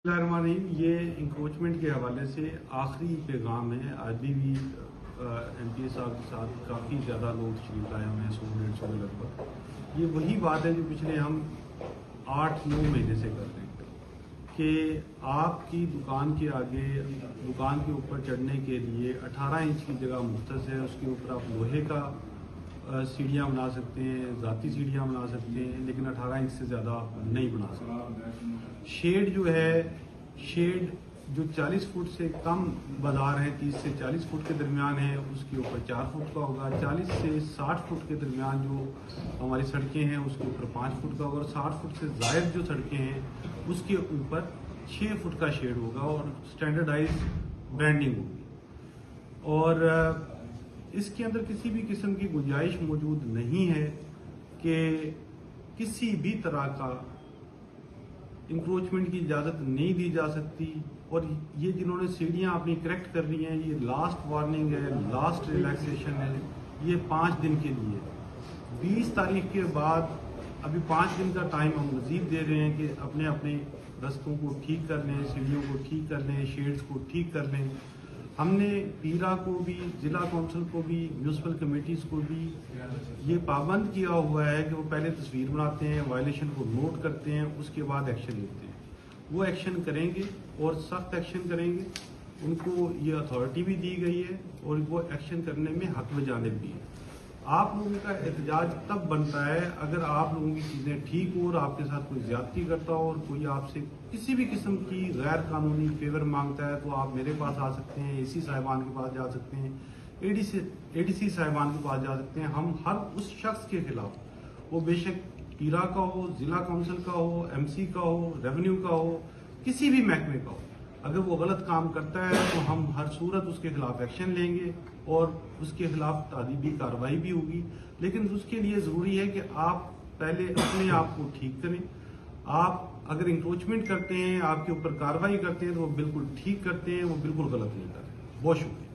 ये इंक्रोचमेंट के हवाले से आखिरी पैगाम है। आज भी MP साहब के साथ काफ़ी ज़्यादा लोग तशरीफ लाए हुए हैं, 100-150 के लगभग। ये वही बात है जो पिछले हम 8-9 महीने से कर रहे हैं कि आपकी दुकान के आगे, दुकान के ऊपर चढ़ने के लिए 18 इंच की जगह मुख्तस है। उसके ऊपर आप लोहे का सीढ़ियाँ बना सकते हैं, ज़ाती सीढ़ियाँ बना सकते हैं, लेकिन 18 इंच से ज़्यादा नहीं बना सकते। शेड जो है, शेड जो 40 फुट से कम बाजार है, 30 से 40 फुट के दरमियान है, उसके ऊपर 4 फुट का होगा। 40 से 60 फुट के दरमियान जो हमारी सड़कें हैं उसके ऊपर 5 फुट का होगा, और 60 फुट से ज़ायद जो सड़कें हैं उसके ऊपर 6 फुट का शेड होगा और स्टैंडर्डाइज ब्रांडिंग होगी। और इसके अंदर किसी भी किस्म की गुंजाइश मौजूद नहीं है कि किसी भी तरह का इंक्रोचमेंट की इजाज़त नहीं दी जा सकती। और ये जिन्होंने सीढ़ियाँ अपनी करेक्ट कर ली हैं, ये लास्ट वार्निंग है, लास्ट रिलैक्सेशन है। ये 5 दिन के लिए 20 तारीख के बाद अभी 5 दिन का टाइम हम मज़ीद दे रहे हैं कि अपने अपने रस्तों को ठीक कर लें, सीढ़ियों को ठीक कर लें, शेड्स को ठीक कर लें। हमने पीरा को भी, ज़िला कौंसिल को भी, म्यूनसिपल कमेटीज़ को भी ये पाबंद किया हुआ है कि वो पहले तस्वीर बनाते हैं, वायलेशन को नोट करते हैं, उसके बाद एक्शन लेते हैं। वो एक्शन करेंगे और सख्त एक्शन करेंगे। उनको ये अथॉरिटी भी दी गई है और वो एक्शन करने में हक में जानिब भी है। आप लोगों का एहतजाज तब बनता है अगर आप लोगों की चीज़ें ठीक हो और आपके साथ कोई ज्यादती करता हो और कोई आपसे किसी भी किस्म की गैर कानूनी फेवर मांगता है, तो आप मेरे पास आ सकते हैं, AC साहिबान के पास जा सकते हैं, ADC साहिबान के पास जा सकते हैं। हम हर उस शख्स के खिलाफ, वो बेशक पीरा का हो, ज़िला कौंसिल का हो, MC का हो, रेवेन्यू का हो, किसी भी महकमे का हो, अगर वो गलत काम करता है तो हम हर सूरत उसके खिलाफ एक्शन लेंगे और उसके खिलाफ तादीबी कार्रवाई भी होगी। लेकिन उसके लिए ज़रूरी है कि आप पहले अपने आप को ठीक करें। आप अगर इंक्रोचमेंट करते हैं, आपके ऊपर कार्रवाई करते हैं, तो वो बिल्कुल ठीक करते हैं, वो बिल्कुल गलत नहीं कर रहे। बहुत शुक्रिया।